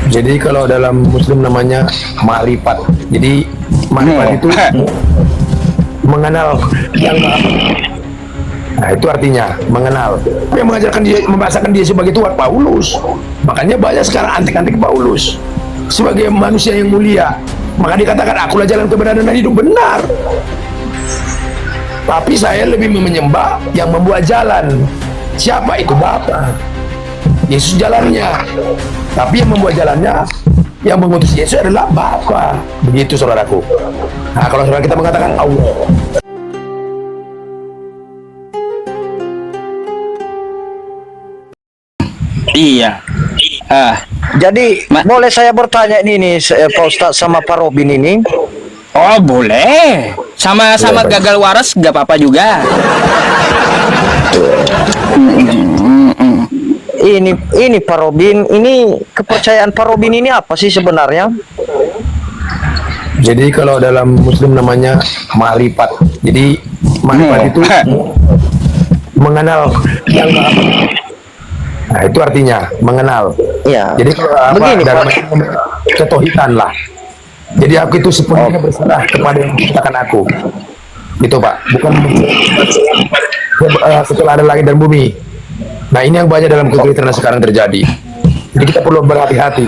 Jadi kalau dalam Muslim namanya ma'rifat. Jadi ma'rifat itu mengenal yang nah itu artinya mengenal. Yang mengajarkan dia, membahasakan dia sebagai Tuhan Paulus. Makanya banyak sekarang antik-antik Paulus sebagai manusia yang mulia. Maka dikatakan akulah jalan kebenaran dan hidup. Benar. Tapi saya lebih menyembah yang membuat jalan. Siapa itu? Bapa. Yesus jalannya. Tapi yang membuat jalannya, yang mengutus Yesus adalah Bapa. Begitu saudaraku. Nah, kalau saudara kita mengatakan Allah. Iya. Jadi boleh saya bertanya ini Pak Ustadz sama Pak Robin ini? Oh boleh. Sama-sama Boleh, Pak. gagal waras gak apa-apa juga. Ini Pak Robin, ini kepercayaan Pak Robin ini apa sih sebenarnya? Jadi kalau dalam Muslim namanya ma'rifat. Jadi ma'rifat itu mengenal yang nah itu artinya mengenal. Ya. Jadi kalau Begini, dalam Pak. ketauhidan lah. Jadi aku itu sepenuhnya berserah kepada yang menciptakan aku. Itu Pak, bukan setelah ada langit dan bumi. Nah ini yang banyak dalam kekristenan sekarang terjadi. Jadi kita perlu berhati-hati.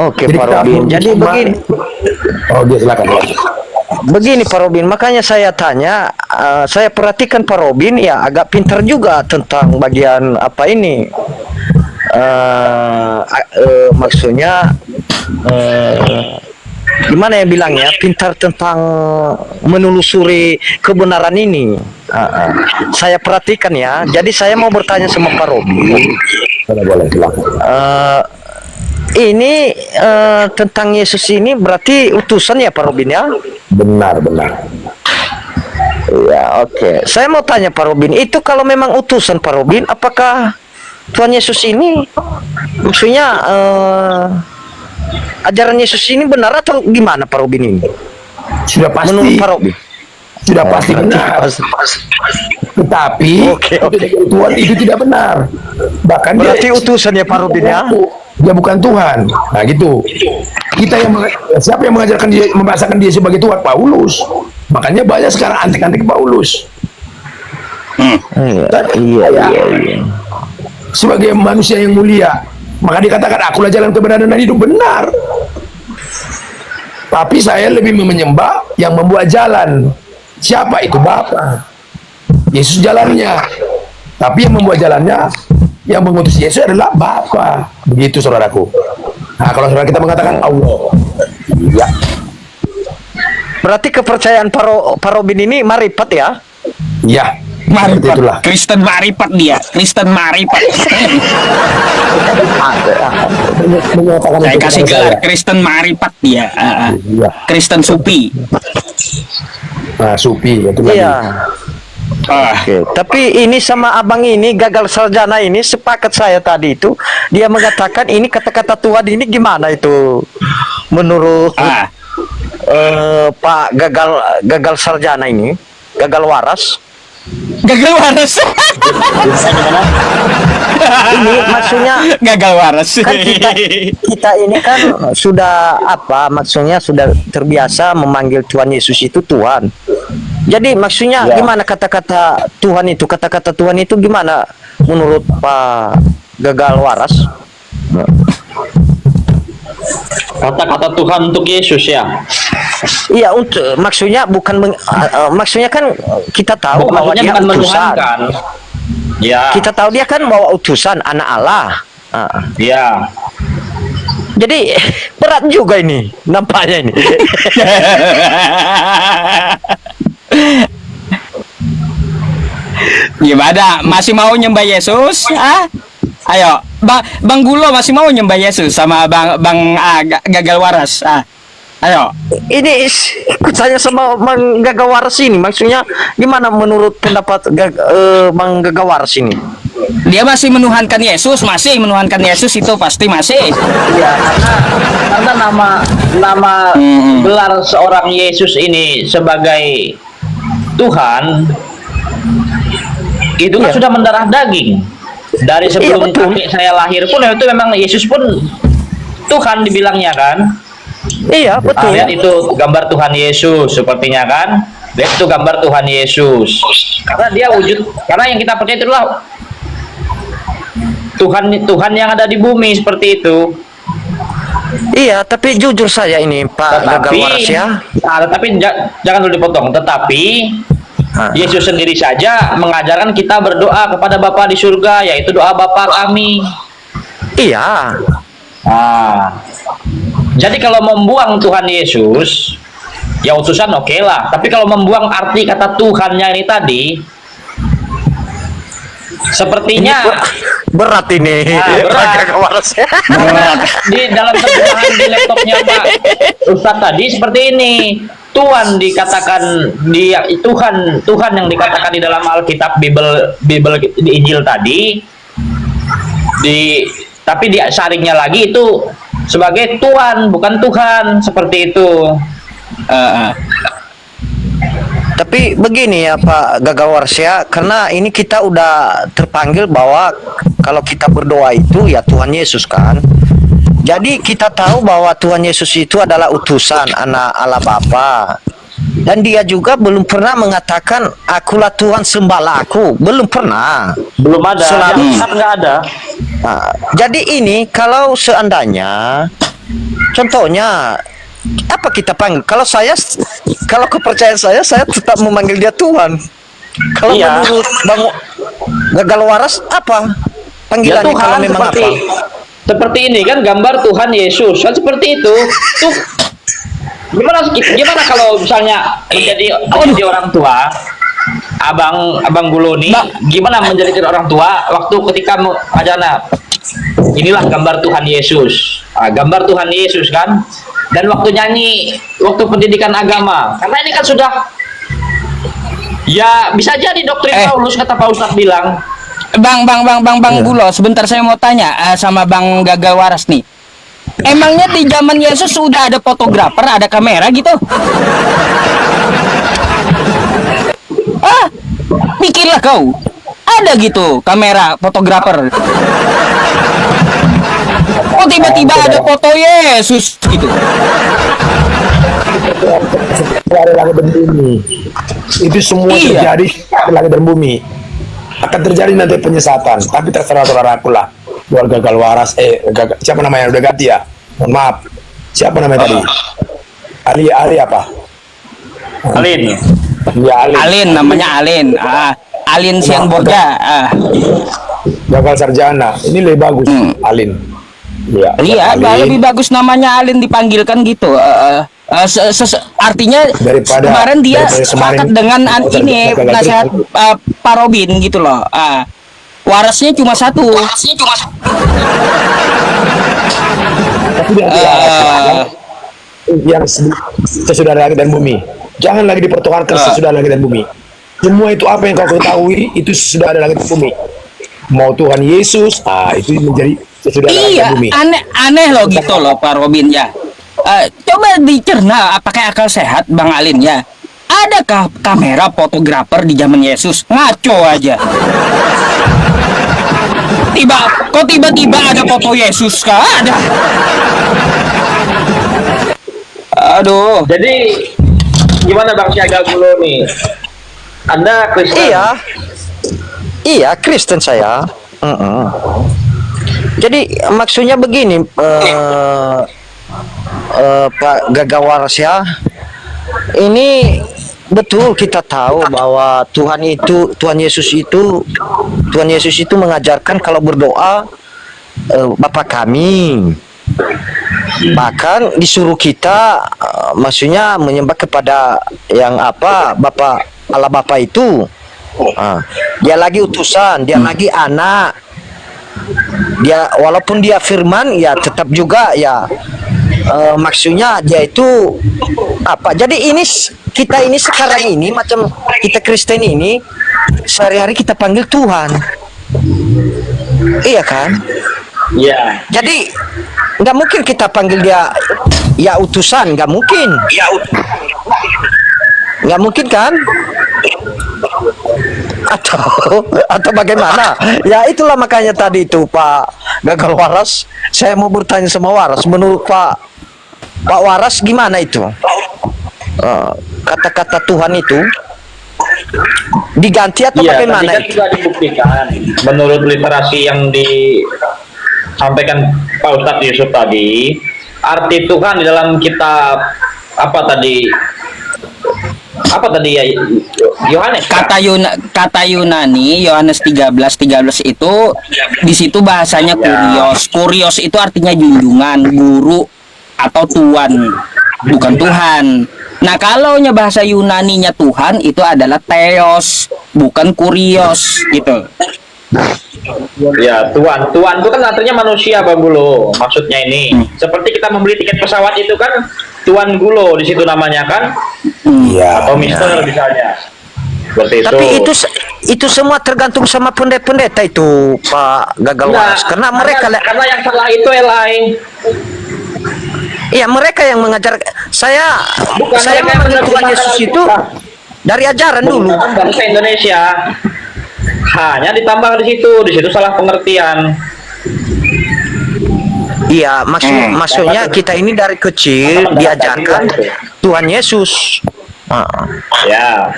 Oke Jadi Pak kita Robin. harus Jadi cuma- begini. Oh dia silakan. Begini Pak Robin, makanya saya tanya, saya perhatikan Pak Robin ya agak pintar juga tentang bagian apa ini, maksudnya gimana ya bilangnya, pintar tentang menelusuri kebenaran ini. Saya perhatikan ya, jadi saya mau bertanya sama Pak Robin. Boleh silakan. Ini tentang Yesus ini berarti utusan ya Pak Robin ya? Benar. Ya, oke. Saya mau tanya Pak Robin, itu kalau memang utusan Pak Robin, apakah Tuhan Yesus ini, maksudnya ajaran Yesus ini benar atau gimana Pak Robin ini? Sudah pasti. Menurut Pak Robin? Sudah pasti benar. Tetapi Oke. Tuhan itu tidak benar. Bahkan Berarti utusan ya Pak Robin ya? dia bukan Tuhan. Nah gitu. Kita yang siapa yang mengajarkan dia, membahasakan dia sebagai Tuhan? Paulus. Makanya banyak sekarang antik-antik Paulus. Iya. Sebagai manusia yang mulia, maka dikatakan akulah jalan kebenaran dan hidup. Benar. Tapi saya lebih menyembah yang membuat jalan. Siapa itu? Bapa. Yesus jalannya. Tapi yang membuat jalannya, yang mengutus Yesus adalah Bapa. Begitu saudaraku. Nah, kalau saudara kita mengatakan Allah. Ya. Berarti kepercayaan Pak Robin ini marifat ya? Ya. Seperti itulah. Marifat. Kristen marifat dia. Kristen marifat. Menyatakan Saya itu kasih kepada gelar saya. Kristen marifat dia. Iya. Kristen supi. Nah, Supi itu lagi. Iya. Ah, Oke, tapi ini sama abang ini gagal sarjana ini sepakat saya tadi itu dia mengatakan ini kata-kata Tuhan ini gimana itu menurut ah. Pak gagal sarjana ini gagal waras Gagal waras. ini maksudnya Gagal waras. kan kita ini kan sudah apa maksudnya sudah terbiasa memanggil Tuhan Yesus itu Tuhan. Jadi maksudnya Ya. gimana kata-kata Tuhan itu gimana menurut Pak gagal waras? Kata-kata Tuhan untuk Yesus ya. Iya untuk maksudnya bukan maksudnya kan kita tahu bahwa Maksudnya dia bukan utusan. menuhankan. Ya. Kita tahu dia kan bawa utusan anak Allah. Ya. Jadi berat juga ini nampaknya ini. Gimana? Masih mau nyembah Yesus? Ah? Ayo, Bang Gulo masih mau nyembah Yesus sama Bang gagal waras. Ah. Ayo. Ini ikut saya sama Bang Gagawaras ini. Maksudnya gimana menurut pendapat Bang Gagawaras ini? Dia masih menuhankan Yesus, masih menuhankan Yesus itu pasti masih. Iya, karena nama gelar seorang Yesus ini sebagai Tuhan itu kan Iya. sudah mendarah daging. Dari sebelum betul. kakek saya lahir pun itu memang Yesus pun Tuhan dibilangnya kan. Iya, betul. Lihat itu gambar Tuhan Yesus sepertinya kan. Lihat itu gambar Tuhan Yesus. Karena dia wujud, karena yang kita percaya itulah Tuhan yang ada di bumi seperti itu. Iya, tapi jujur saya ini Pak Gagal Waras ya. Tetapi jangan dulu dipotong. Tetapi Yesus sendiri saja mengajarkan kita berdoa kepada Bapa di surga, yaitu doa Bapa kami. Iya. Jadi kalau membuang Tuhan Yesus, ya utusan oke lah. Tapi kalau membuang arti kata Tuhannya ini tadi, sepertinya Berat ini. berat. Pak Gagal Waras ya. Di dalam terjemahan di laptopnya Pak Ustadz tadi seperti ini. Tuhan dikatakan Tuhan yang dikatakan di dalam Alkitab Bible di Injil tadi tapi di saringnya lagi itu sebagai Tuhan bukan Tuhan seperti itu. Tapi begini ya Pak Gagal Waras ya, karena ini kita udah terpanggil bahwa kalau kita berdoa itu ya Tuhan Yesus kan. Jadi kita tahu bahwa Tuhan Yesus itu adalah utusan anak Allah Bapa. Dan dia juga belum pernah mengatakan akulah Tuhan sembahlah aku, belum pernah. Belum ada. Selalu Nggak ada. Nah, jadi ini kalau seandainya contohnya apa kita panggil? Kalau kepercayaan saya tetap memanggil dia Tuhan. Kalau Iya. menurut Bang Gagal Waras apa Ya panggilannya Tuhan kalau memang seperti ini kan gambar Tuhan Yesus kan seperti itu. Tuh gimana kalau misalnya menjadi orang tua, abang Guloni gimana menjadi orang tua waktu ketika ajana inilah gambar Tuhan Yesus, gambar Tuhan Yesus kan, dan waktu nyanyi waktu pendidikan agama karena ini kan sudah ya bisa jadi doktrin Paulus kata Pak Ustadz bilang. Bang Gulo, sebentar saya mau tanya sama Bang Gagal Waras nih. Emangnya di zaman Yesus sudah ada fotografer, ada kamera gitu? Pikirlah kau. Ada gitu kamera, fotografer. Oh tiba-tiba ada foto Yesus gitu. Dari langit dan bumi. Itu semua terjadi dari langit dan bumi. Akan terjadi nanti penyesatan, tapi terserah saudaraku lah. Keluarga Gagal Waras, siapa namanya udah ganti ya? Mohon maaf. Siapa namanya tadi? Ali apa? Alin. Ya Alin namanya Alin. Alin Siangborga. Gagal sarjana. Ini lebih bagus, Alin. Ya, Iya, Alin. lebih bagus namanya Alin dipanggilkan gitu. Artinya Daripada kemarin dia kemarin sepakat dengan ini nasihat Pak Robin gitu loh. Warasnya cuma satu. Tapi yang sesudah langit dan bumi. Jangan lagi dipertukarkan sesudah langit dan bumi. Semua itu apa yang kau ketahui itu sudah ada langit dan bumi. Mau Tuhan Yesus, itu menjadi sesudah langit dan bumi. Aneh loh gitu loh Pak Robin ya. Coba dicerna pakai akal sehat Bang Alin ya. Adakah kamera fotografer di zaman Yesus? Ngaco aja. Tiba-tiba ada foto Yesus kah? Ada. Aduh. Jadi gimana Bang Siaga Gulo nih? Anda Kristen? Iya Kristen saya. Jadi maksudnya begini Pak Gagal Waras ya. Ini betul kita tahu bahwa Tuhan Yesus itu mengajarkan kalau berdoa Bapa kami. Bahkan disuruh kita maksudnya menyembah kepada yang apa Bapa Allah Bapa itu. Dia lagi utusan, dia lagi anak. Dia walaupun dia firman ya tetap juga ya maksudnya dia itu apa? Jadi kita ini sekarang ini macam kita Kristen ini sehari-hari kita panggil Tuhan. Iya kan? Iya. Jadi nggak mungkin kita panggil dia ya utusan, nggak mungkin. Nggak mungkin kan? atau bagaimana? Ya itulah makanya tadi itu Pak Gagal Waras, saya mau bertanya sama Waras, menurut Pak Waras gimana itu? Kata-kata Tuhan itu diganti atau Iya, tadi bagaimana kan itu? sudah dibuktikan menurut literasi yang disampaikan Pak Ustadz Yusuf tadi, arti Tuhan di dalam kitab apa tadi ya, Yohanes kan? Kata Yunani Yohanes 13 itu di situ bahasanya kurios. Kurios itu artinya junjungan, guru atau tuan, bukan Tuhan. Nah, kalau bahasa Yunaninya Tuhan itu adalah theos, bukan kurios gitu. Ya, tuan itu kan artinya manusia, Bang Gulo. Maksudnya ini seperti kita membeli tiket pesawat itu kan Tuan Gulo di situ namanya kan, Iya. atau Mister misalnya. Seperti itu. Tapi itu semua tergantung sama pendeta itu Pak Gagal Waras, karena mereka karena yang salah itu Elai. iya mereka yang mengajar saya. Bukan Saya mereka yang memanggil Tuhan menerjemahkan Yesus itu Al-Quran. dari ajaran dulu. Menggunakan bahasa Indonesia. Hanya ditambah di situ salah pengertian. Iya, maksudnya kita ini dari kecil diajarkan Tuhan Yesus. Ya.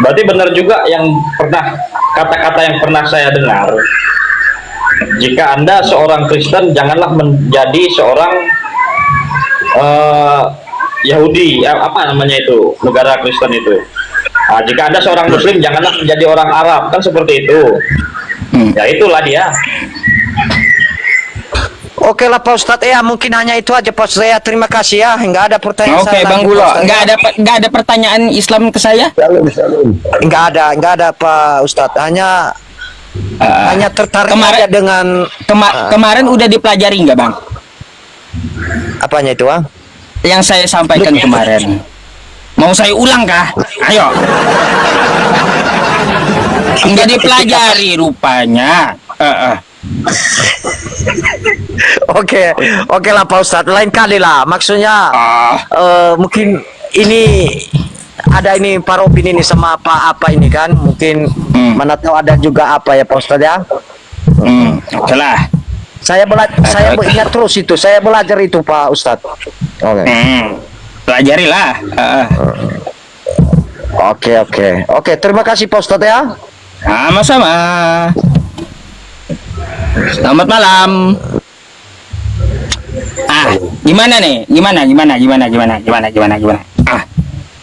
Berarti benar juga yang kata-kata yang pernah saya dengar. Jika Anda seorang Kristen, janganlah menjadi seorang Yahudi, apa namanya itu, negara Kristen itu. Nah, jika Anda seorang Muslim, janganlah menjadi orang Arab, kan seperti itu. Ya itulah dia. Oke lah Pak Ustadz, ya mungkin hanya itu aja Pak Ustadz. Ya, terima kasih ya, nggak ada pertanyaan. Oke, saya Bang lagi, Gulo, Pak Ustadz. nggak ada pertanyaan Islam ke saya? Nggak ada Pak Ustadz. Hanya tertarik aja dengan Kemarin udah dipelajari nggak, Bang? apanya itu, Bang? Yang saya sampaikan kemarin. Mau saya ulang kah? Ayo. Nggak dipelajari rupanya. Oke lah Pak Ustadz, lain kali lah. Maksudnya mungkin ini ada ini Pak Robin ini sama apa ini kan, mungkin mana tahu ada juga apa ya Pak Ustadz ya. Oke lah. Saya ingat terus itu, saya belajar itu Pak Ustadz. Pelajarilah. Oke, terima kasih Pak Ustadz ya. Sama-sama. Selamat malam. Gimana nih? Gimana?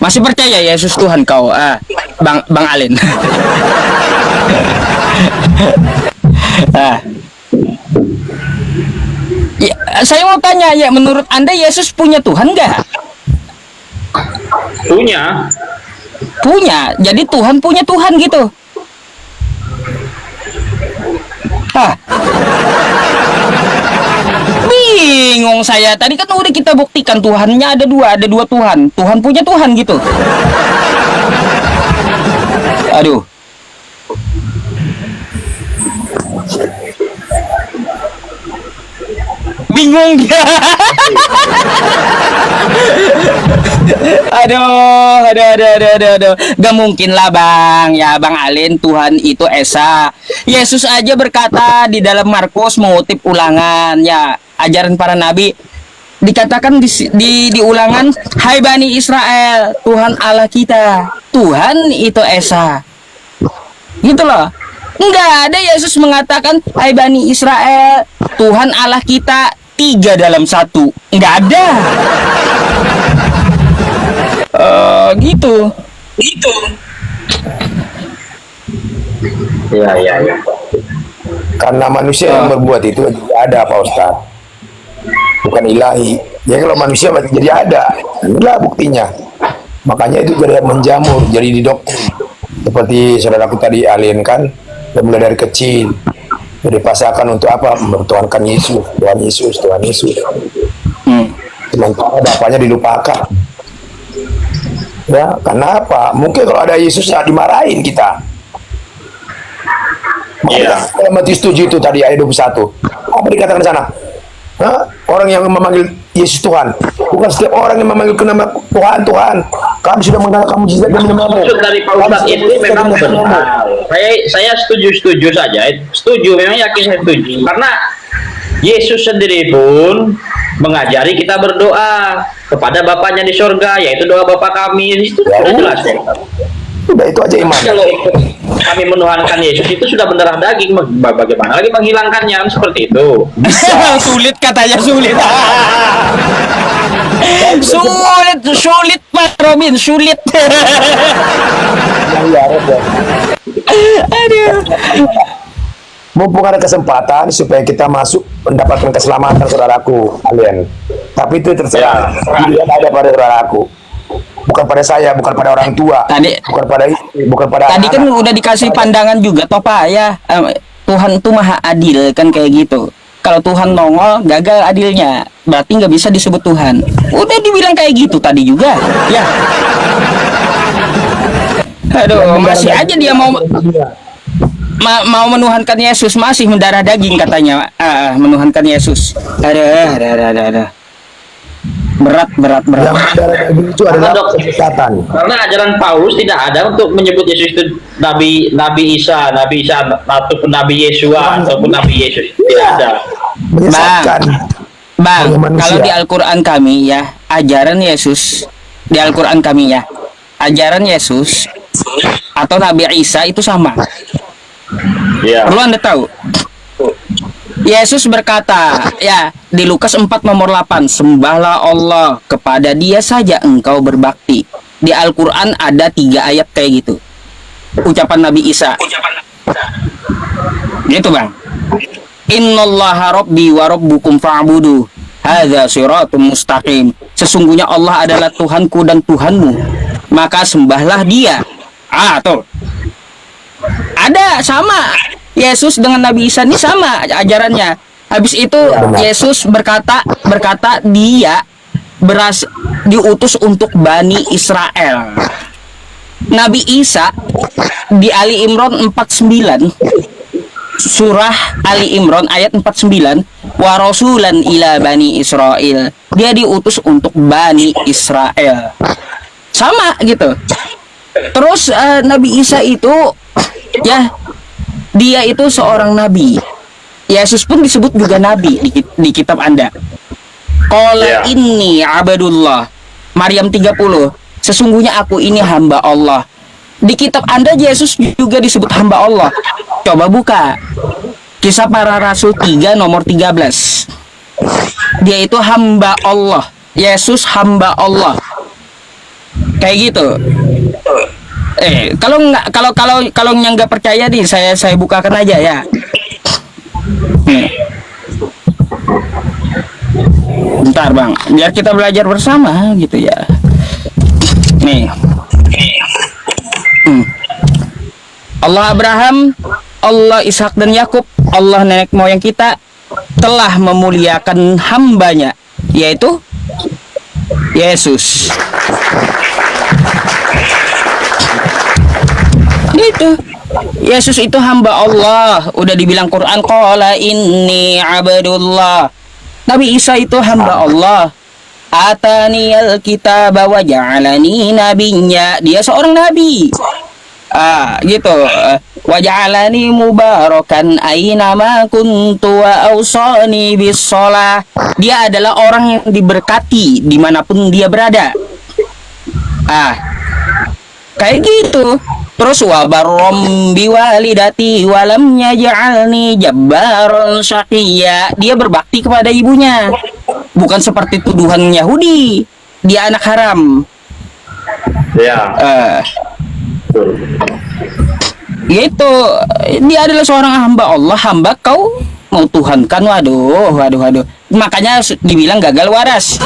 Masih percaya Yesus Tuhan kau? Bang Alin. Ya, saya mau tanya ya, menurut Anda Yesus punya Tuhan nggak? Punya. Jadi Tuhan punya Tuhan gitu. Bingung saya. Tadi kan udah kita buktikan Tuhannya ada dua Tuhan. Tuhan punya Tuhan gitu. Aduh. Bingung dia. Aduh. Gak mungkin lah Bang. Ya Bang Alin, Tuhan itu Esa. Yesus aja berkata di dalam Markus mengutip Ulangan, ya ajaran para nabi, dikatakan di Ulangan, hai Bani Israel, Tuhan Allah kita, Tuhan itu Esa. Gitu loh. Enggak ada Yesus mengatakan, hai Bani Israel, Tuhan Allah kita 3 dalam 1. Enggak ada. Gitu. Ya. Karena manusia yang berbuat itu tidak ada Pak Ustadz, bukan ilahi. Ya kalau manusia jadi ada, inilah buktinya. Makanya itu jadi menjamur, jadi didoktrin. Seperti saudaraku tadi Alin kan, dia mulai dari kecil, jadi dipasangkan untuk apa? Bertuhankan Yesus, Tuhan Yesus. Sementara bapaknya dilupakan. Ya, karena apa? Mungkin kalau ada Yesus ya dimarahin kita. Makanya Matius 7 itu tadi ayat 21. Apa dikatakan di sana? Orang yang memanggil Yesus Tuhan. Bukan setiap orang yang memanggil nama Tuhan, Tuhan. Kami sudah mengalami mujizat dan namamu. Maksud dari Pak Ustadz itu memang benar. Saya setuju saja. Setuju, memang yakin saya setuju. Karena Yesus sendiri pun mengajari kita berdoa kepada Bapaknya di sorga, yaitu doa Bapa kami. Itu sudah jelas ya. Udah itu aja iman. Kalau kami menuhankan Yesus itu sudah mendarah daging, bagaimana lagi menghilangkannya, kan seperti itu. Sulit katanya, sulit. Sulit Pak Robin, sulit. Ya, ya. Aduh. Mumpung ada kesempatan supaya kita masuk mendapatkan keselamatan saudaraku kalian. Tapi itu terserah. Pilihan ada pada saudaraku. Bukan pada saya, bukan pada orang tua, bukan pada istri, bukan pada Tadi anak. kan udah dikasih pandangan juga toh Pak ya. Tuhan itu maha adil kan kayak gitu. Kalau Tuhan nongol gagal adilnya, berarti nggak bisa disebut Tuhan. Udah dibilang kayak gitu tadi juga. Ya. Aduh, masih aja dia mau menuhankan Yesus, masih mendarah daging katanya. Menuhankan Yesus. Ada. Berat. Yang mendarah daging itu adalah kesesatan. Karena ajaran Paulus tidak ada untuk menyebut Yesus itu Nabi Isa ataupun Nabi Yesua ataupun Nabi Yesus. Tidak ada. Menyesatkan. Bang, manusia. kalau di Al-Quran kami ya, ajaran Yesus di Al-Quran kami ya, ajaran Yesus atau Nabi Isa itu sama. Ya. Perlu Anda tahu. Yesus berkata, ya, di Lukas 4 nomor 8, sembahlah Allah, kepada Dia saja engkau berbakti. Di Al-Quran ada 3 ayat kayak gitu. Ucapan Nabi Isa. Gitu Bang. Innallaha rabbi wa rabbukum fa'budu. Hadza siratum mustaqim. Sesungguhnya Allah adalah Tuhanku dan Tuhanmu, maka sembahlah Dia. Tuh. Ada sama. Yesus dengan Nabi Isa ini sama ajarannya. Habis itu Yesus berkata dia diutus untuk Bani Israel. Nabi Isa di Ali Imran 49, surah Ali Imran ayat 49, wa rasulan ila Bani Israel. Dia diutus untuk Bani Israel. Sama gitu. Terus Nabi Isa itu ya, dia itu seorang nabi. Yesus pun disebut juga nabi di kitab Anda. Qala inni abadullah. Maryam 30. Sesungguhnya aku ini hamba Allah. Di kitab Anda Yesus juga disebut hamba Allah. Coba buka Kisah Para Rasul 3 nomor 13. Dia itu hamba Allah. Yesus hamba Allah. Kayak gitu. Kalau yang nggak percaya nih, saya bukakan aja ya. Bentar Bang, biar kita belajar bersama gitu ya. Nih. Allah Abraham, Allah Ishak dan Yakub, Allah nenek moyang kita telah memuliakan hambanya, yaitu Yesus. Itu Yesus itu hamba Allah. Udah dibilang Quran, qala inni abdullah. Nabi Isa itu hamba Allah. Ataniyal kitaba wa ja'alani nabiyya. Dia seorang nabi. Gitu. Wa ja'alani mubarakan aina ma kuntu wa awsani bis shalah. Dia adalah orang yang diberkati dimanapun dia berada. Kayak gitu. Terus wa barrom biwalidati walam yaj'alni jabbaron syaqiyya. Dia berbakti kepada ibunya. Bukan seperti tuduhan Yahudi. Dia anak haram. Ya. Gitu. Dia adalah seorang hamba Allah. Hamba kau mau Tuhankan. Waduh. Makanya dibilang gagal waras.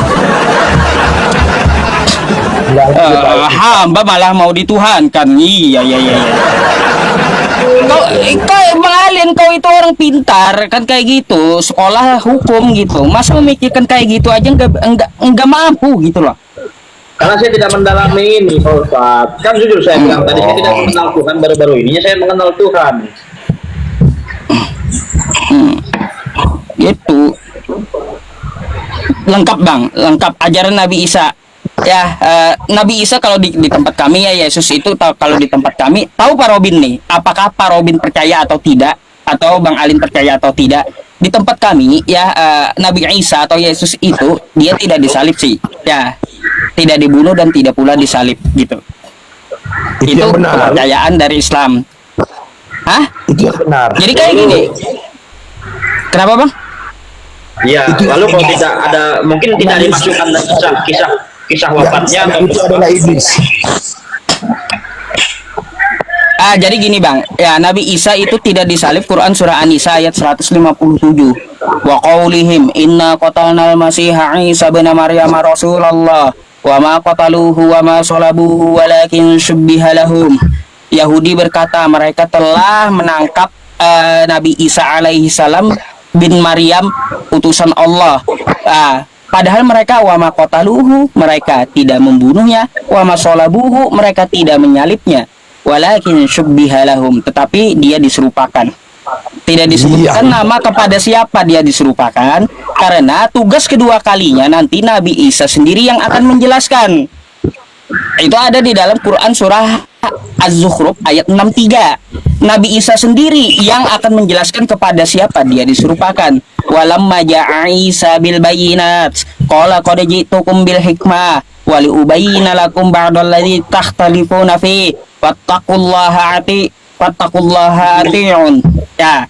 Hamba malah mau dituhankan. Iya. Kau mengalin, kau itu orang pintar kan kayak gitu, sekolah hukum gitu, masa memikirkan kayak gitu aja enggak mampu gitu loh. Karena saya tidak mendalami ini Pak Ustadz. Kan jujur saya bilang tadi, saya tidak mengenal Tuhan, baru-baru ini saya mengenal Tuhan. Gitu. Lengkap bang, lengkap ajaran Nabi Isa. Ya, Nabi Isa kalau di tempat kami ya Yesus itu kalau di tempat kami tahu Pak Robin nih, apakah Pak Robin percaya atau tidak, atau Bang Alin percaya atau tidak? Di tempat kami ya Nabi Isa atau Yesus itu dia tidak disalib sih, ya tidak dibunuh dan tidak pula disalib gitu. Itu yang benar. Kepercayaan dari Islam. Hah? Itu yang benar. Jadi kayak gini. Kenapa bang? Iya, lalu kalau tidak ada, mungkin tidak dimasukkan kisah wafatnya atau Itu adalah iblis. Jadi gini bang, ya Nabi Isa itu tidak disalib. Quran surah An-Nisa ayat 157. Wa qaulihim inna qatalnal masiha Isa bin Maryam Rasulullah wa ma qataluhu wa ma salabuhu walakin syubbiha lahum. Yahudi berkata mereka telah menangkap Nabi Isa alaihi salam bin Maryam utusan Allah. Padahal mereka wa ma qataluhu, mereka tidak membunuhnya, wa ma salabuhu, mereka tidak menyalibnya. Walakin syubbiha lahum, tetapi dia diserupakan. Tidak disebutkan nama kepada siapa dia diserupakan, karena tugas kedua kalinya nanti Nabi Isa sendiri yang akan menjelaskan. Itu ada di dalam Quran surah Az-Zukhruf ayat 63. Nabi Isa sendiri yang akan menjelaskan kepada siapa dia diserupakan. Walamma ja'a Isa bil bayinat qala qad ji'tukum bil hikmah wa li ubayyina lakum ba'dalladzi takhtalifuna fi wattaqullaha ati'un ya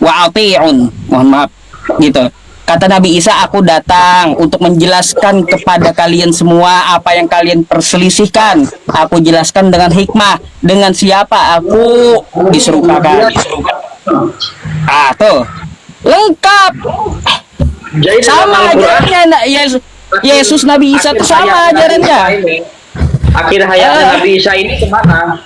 wa ati'un, mohon maaf gitu. Kata Nabi Isa, aku datang untuk menjelaskan kepada kalian semua apa yang kalian perselisihkan. Aku jelaskan dengan hikmah. Dengan siapa aku diserupakan. Tuh. Lengkap. Jadi sama ajarannya Yesus Nabi Isa itu sama ajarannya. Akhir hayatnya Nabi Isa ini kemana?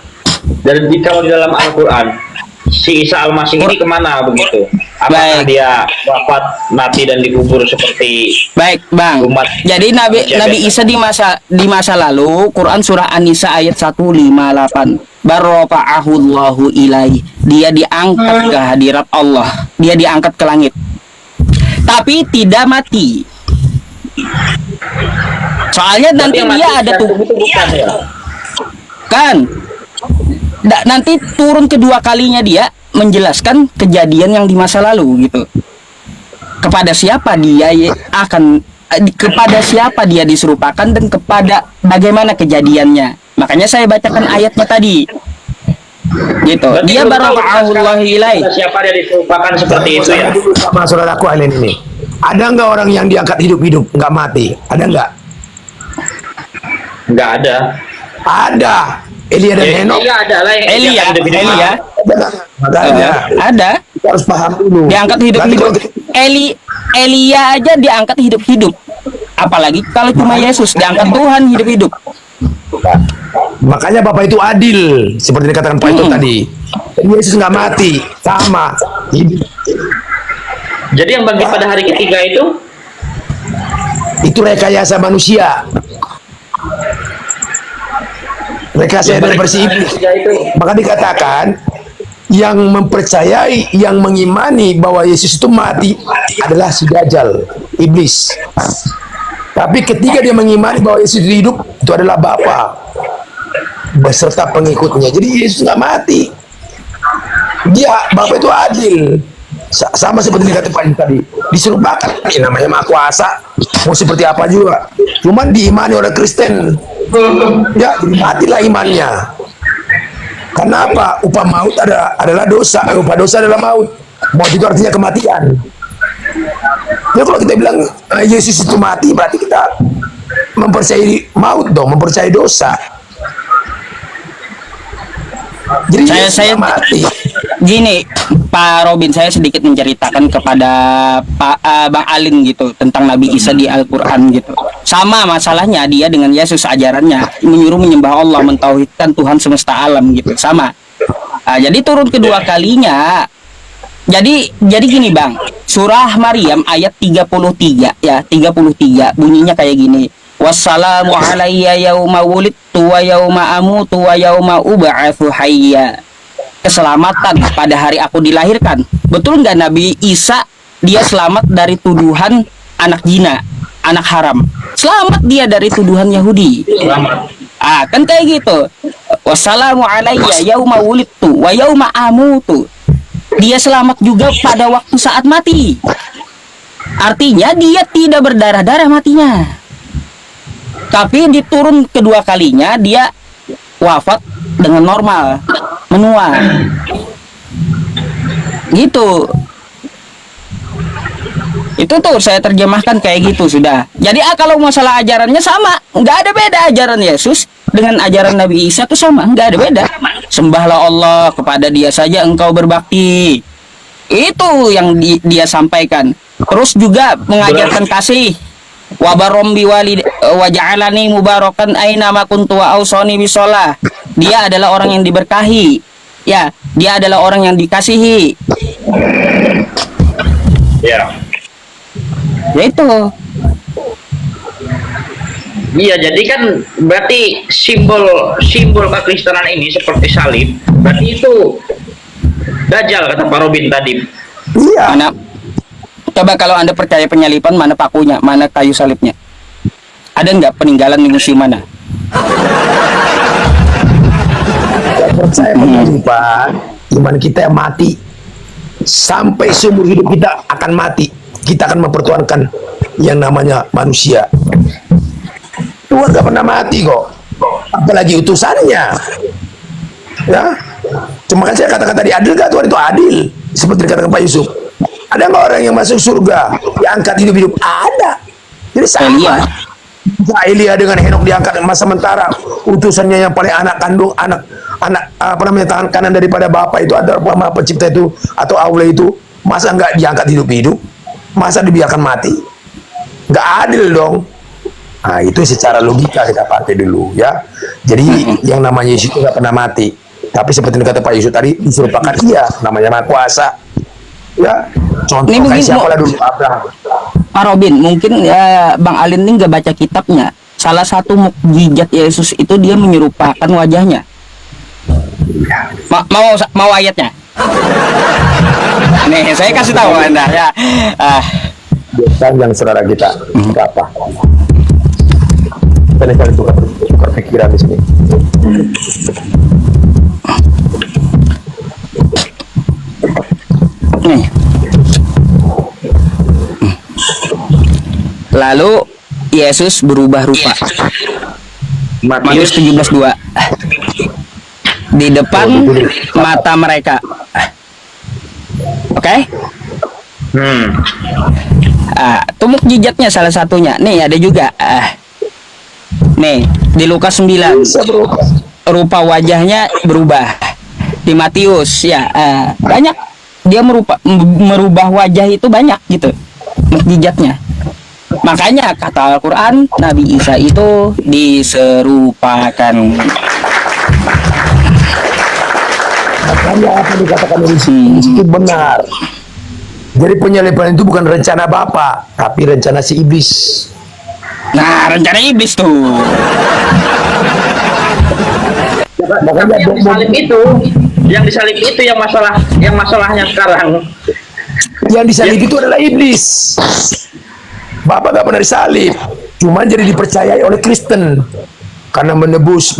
Dan kalau di dalam Al-Quran, si Isa Al-Masih ini kemana begitu? Apakah dia wafat, mati dan dikubur seperti baik bang umat? Jadi Nabi Isa di masa lalu, Quran surah An-Nisa ayat 158, barrafa'ahullahu ilaih, dia diangkat ke hadirat Allah, dia diangkat ke langit, tapi tidak mati. Soalnya nanti dia ada tuh kan nanti turun kedua kalinya dia menjelaskan kejadian yang di masa lalu gitu. Kepada siapa dia kepada siapa dia diserupakan dan kepada bagaimana kejadiannya. Makanya saya bacakan ayatnya tadi. Gitu. Berarti dia barafa'ahullahu ilaih. Siapa dia diserupakan seperti itu ya? Sama saudaraku Alin ini. Ada nggak orang yang diangkat hidup-hidup nggak mati? Ada nggak? Nggak ada. Ada. Elia dan Henok. Elia. Ada. Kita harus paham dulu. Diangkat hidup-hidup. Elia aja diangkat hidup-hidup. Apalagi kalau cuma Yesus diangkat Tuhan hidup-hidup. Makanya Bapak itu adil, seperti dikatakan Pak itu tadi. Yesus nggak mati, sama. Jadi yang bangkit pada hari ketiga itu rekayasa manusia. Rekayasa dari versi iblis. Maka dikatakan yang mempercayai, yang mengimani bahwa Yesus itu mati adalah si Dajjal, iblis. Tapi ketika dia mengimani bahwa Yesus hidup, itu adalah Bapa beserta pengikutnya. Jadi Yesus nggak mati. Dia, Bapa itu adil. Sama seperti dikatakan tadi, diserupakan. Ini namanya Maha Kuasa. Mau seperti apa juga. Cuman diimani oleh Kristen. Ya, matilah imannya. Karena apa? Upah maut adalah dosa. Upah dosa adalah maut. Maut itu artinya kematian. Ya kalau kita bilang Yesus itu mati, berarti kita mempercayai maut dong, mempercayai dosa. Jadi saya mati. Gini, Pak Robin, saya sedikit menceritakan kepada Bang Alin gitu tentang Nabi Isa di Al-Quran gitu. Sama masalahnya dia dengan Yesus, ajarannya menyuruh menyembah Allah, mentauhidkan Tuhan semesta alam gitu. Sama. Jadi turun kedua kalinya. Jadi gini Bang, surah Maryam ayat 33 ya, 33 bunyinya kayak gini. Wassalamu alayya yauma wulidtu wa yauma amutu wa yauma ub'atsu hayya. Keselamatan pada hari aku dilahirkan. Betul nggak Nabi Isa dia selamat dari tuduhan anak zina? anak haram. Selamat dia dari tuduhan Yahudi. Selamat. Kan kayak gitu. Wassalamu alayya yauma wulidtu wa yauma amutu. Dia selamat juga pada waktu saat mati. Artinya dia tidak berdarah-darah matinya. Tapi diturun kedua kalinya dia wafat dengan normal, menua. Gitu. Itu tuh saya terjemahkan kayak gitu sudah. Jadi kalau masalah ajarannya sama, nggak ada beda ajaran Yesus dengan ajaran Nabi Isa tuh sama, nggak ada beda. Sembahlah Allah, kepada Dia saja engkau berbakti. Itu yang dia sampaikan. Terus juga mengajarkan kasih. Wa barom biwalid wa ja'alani mubarakan aina ma kuntu wa ausani bisolah. Dia adalah orang yang diberkahi. Ya, dia adalah orang yang dikasihi. Ya. Yaitu. Iya, jadi kan berarti simbol kekristenan ini seperti salib. Berarti itu Dajjal kata Pak Robin tadi. Iya. Mana? Coba kalau Anda percaya penyalipan, mana pakunya, mana kayu salibnya? Ada nggak peninggalan di museum mana? Percaya penyalipan, iman kita yang mati. Sampai seumur hidup kita akan mati. Kita akan mempertuhankan yang namanya manusia. Tuhan gak pernah mati kok. Apalagi utusannya. Ya. Cuma kan saya katakan tadi, adil gak Tuhan itu adil? Seperti dikatakan Pak Yusuf. Ada nggak orang yang masuk surga diangkat hidup-hidup? Ada. Jadi sama. Elia dengan Henok diangkat masa sementara, utusannya yang paling anak kandung, anak apa namanya, tangan kanan daripada Bapak itu, atau Maha Pencipta itu, atau Allah itu, masa nggak diangkat hidup-hidup? Masa dibiarkan mati? Nggak adil dong. Nah, itu secara logika kita pakai dulu ya. Jadi yang namanya Yesus itu nggak pernah mati. Tapi seperti yang kata Pak Yusuf tadi, diserupakan iya, namanya Maha Kuasa. Ya, contoh kayak siapa lah dulu, Abraham. Pak Robin, mungkin ya Bang Alin ini nggak baca kitabnya. Salah satu mukjizat Yesus itu dia menyerupakan wajahnya. Mau ayatnya? Nih, saya kasih tahu Anda ya. Yang saudara kita apa? Kita nih kali tukar pikiran di sini. Nih. Lalu Yesus berubah rupa. Matius 17:2. Di depan mata mereka. Oke? Itu mukjizatnya salah satunya. Nih ada juga. Nih di Lukas 9. Rupa wajahnya berubah. Di Matius ya banyak. Dia merubah wajah itu banyak gitu. Mukjizatnya. Makanya kata Al-Quran, Nabi Isa itu diserupakan. Makanya apa dikatakan itu benar. Jadi penyalipan itu bukan rencana Bapa, tapi rencana si iblis. Nah, rencana iblis tuh. Makanya yang disalib itu yang masalahnya sekarang. Yang disalib itu adalah iblis. Bapak gak pernah disalib, cuma jadi dipercayai oleh Kristen karena menebus.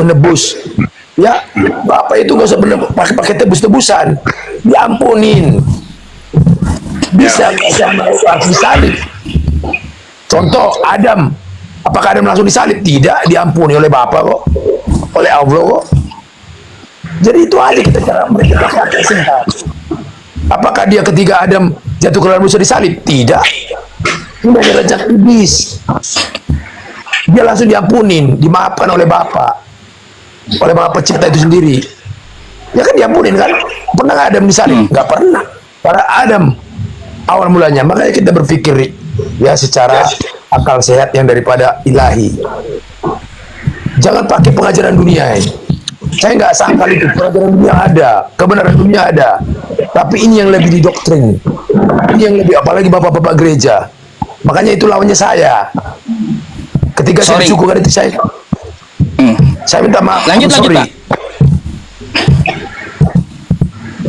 Ya, Bapak itu gak usah pakai tebus-tebusan, diampunin. Bisa langsung disalib. Contoh Adam, apakah Adam langsung disalib? Tidak, diampuni oleh Bapak kok, oleh Allah kok. Jadi itu aja kita cara mereka pakai sehat. Apakah dia ketika Adam jatuh ke dalam dosa disalib? Tidak. Ini hanya rencana iblis. Dia langsung diampunin, dimaafkan oleh Bapa, oleh Maha Pencipta itu sendiri. Ya kan diampunin kan? Pernah nggak Adam disalib? Nggak pernah. Para Adam awal mulanya. Makanya kita berpikir ya secara akal sehat yang daripada ilahi. Jangan pakai pengajaran dunia ini. Saya nggak sangkal itu, pengajaran dunia ada, kebenaran dunia ada. Tapi ini yang lebih didoktrin. Ini yang lebih, apalagi bapak-bapak gereja. Makanya itu lawannya saya. Ketika saya disuguhkan itu saya minta maaf. Lanjut Pak.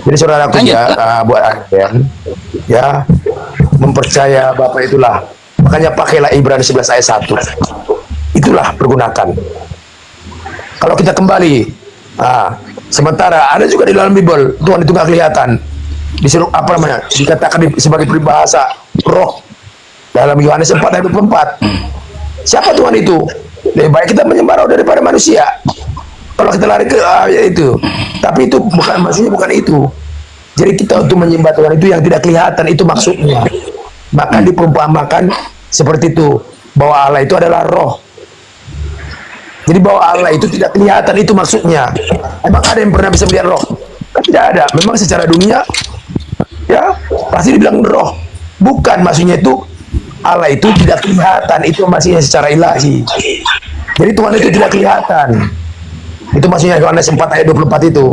Jadi saudaraku ya, buat Anda ya mempercaya Bapak itulah Makanya pakailah Ibrani 11 ayat 1. Itulah pergunakan. Kalau kita kembali, sementara ada juga di dalam Bible Tuhan itu nggak kelihatan. Disuruh apa namanya? Dikatakan sebagai peribahasa roh dalam Yohanes 4 ayat 24. Siapa Tuhan itu? Lebih baik kita menyembah roh daripada manusia. Kalau kita lari ke itu, tapi itu bukan, maksudnya bukan itu. Jadi kita untuk menyembah Tuhan itu yang tidak kelihatan, itu maksudnya. Maka diperumpamakan seperti itu, bahwa Allah itu adalah roh. Jadi bahwa Allah itu tidak kelihatan, itu maksudnya. Emang ada yang pernah bisa melihat roh? Kan tidak ada. Memang secara dunia, ya pasti dibilang roh. Bukan, maksudnya itu Allah itu tidak kelihatan, itu maksudnya secara ilahi. Jadi Tuhan itu tidak kelihatan. Itu maksudnya Yohanes 4 ayat 24 itu.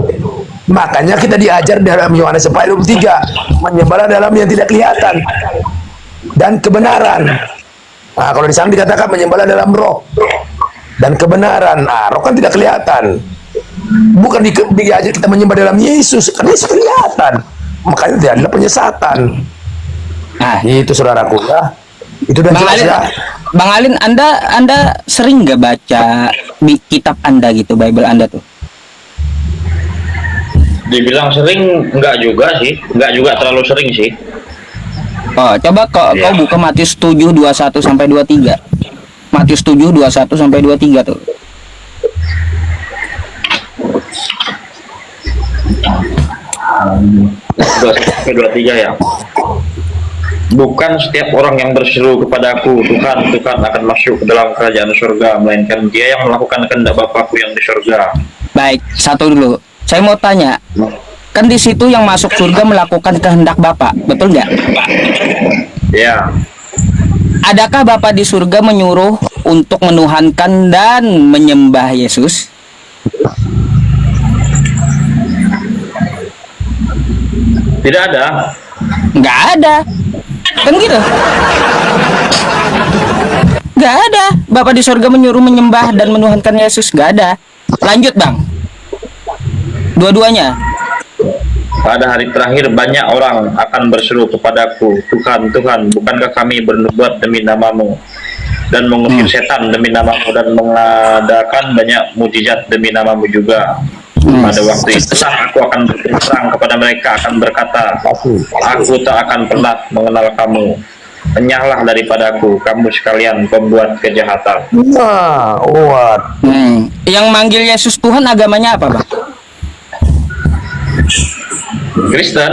Makanya kita diajar dalam Yohanes 4 ayat 23, menyembahlah dalam yang tidak kelihatan dan kebenaran. Nah, kalau di sana dikatakan menyembahlah dalam roh dan kebenaran. Roh kan tidak kelihatan. Bukan diajar kita menyembah dalam Yesus, karena Yesus kelihatan. Makanya dia adalah penyesatan. Itu saudaraku ya. Itu dan jelas ya. Bang Alin, Anda sering nggak baca di kitab Anda gitu, Bible Anda tuh? Dibilang sering, enggak juga sih, enggak juga terlalu sering sih. Oh, coba kau buka Matius 7 21 sampai 23. Matius 7 21 sampai 23 tuh. Kedua tiga ya. Bukan setiap orang yang berseru kepadaku, Tuhan, Tuhan akan masuk ke dalam kerajaan surga, melainkan dia yang melakukan kehendak Bapakku yang di surga. Baik, satu dulu. Saya mau tanya, kan di situ yang masuk surga melakukan kehendak Bapak, betul nggak? Ya. Adakah Bapak di surga menyuruh untuk menuhankan dan menyembah Yesus? Tidak ada. Nggak ada. Kan gitu. Nggak ada. Bapak di surga menyuruh menyembah dan menuhankan Yesus. Nggak ada. Lanjut, Bang. Dua-duanya. Pada hari terakhir banyak orang akan berseru kepadaku, Tuhan, Tuhan, bukankah kami bernubuat demi namamu dan mengusir setan demi namamu dan mengadakan banyak mujizat demi namamu juga. Pada waktu itu aku akan berterang kepada mereka, akan berkata, aku tak akan pernah mengenal kamu. Enyahlah daripadaku, kamu sekalian pembuat kejahatan. Yang manggil Yesus Tuhan agamanya apa, Bang? Kristen.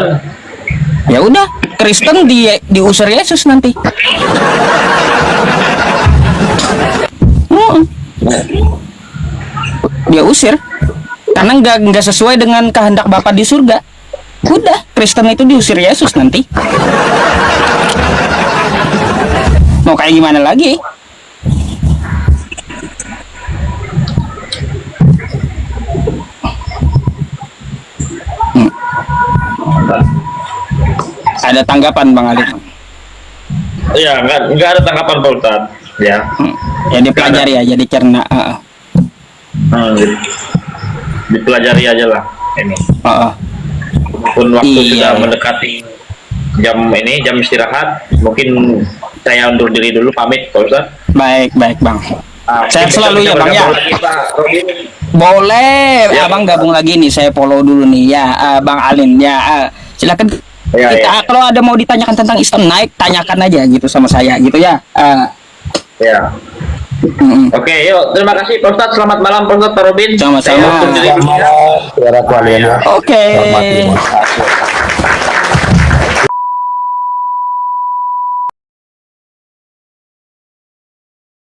Ya udah, Kristen diusir Yesus nanti. Dia usir karena nggak sesuai dengan kehendak Bapa di surga. Udah, Kristen itu diusir Yesus nanti. Mau kayak gimana lagi? Ada tanggapan, Bang Ali? Iya, nggak ada tanggapan Pak Ustadz. Ya. Ya dipelajari aja, dicerna. Dipelajari aja lah ini. Pun waktu sudah mendekati jam istirahat, mungkin saya undur diri dulu, pamit Pak Ustadz. Baik, Bang. Saya selalu ya, Bang ya. Lagi, Pak Robin. Boleh, Ya. Abang gabung lagi nih, saya follow dulu nih ya, Bang Alin ya. Silakan kita kalau ada mau ditanyakan tentang Islam Night, tanyakan aja gitu sama saya gitu ya. Ya. Oke, yuk. Terima kasih Pak Ustadz. Selamat malam Pak Ustadz, Pak Robin. Sama-sama. Saya undur diri dulu ya. Saudara kalian ya. Oke. Hormati.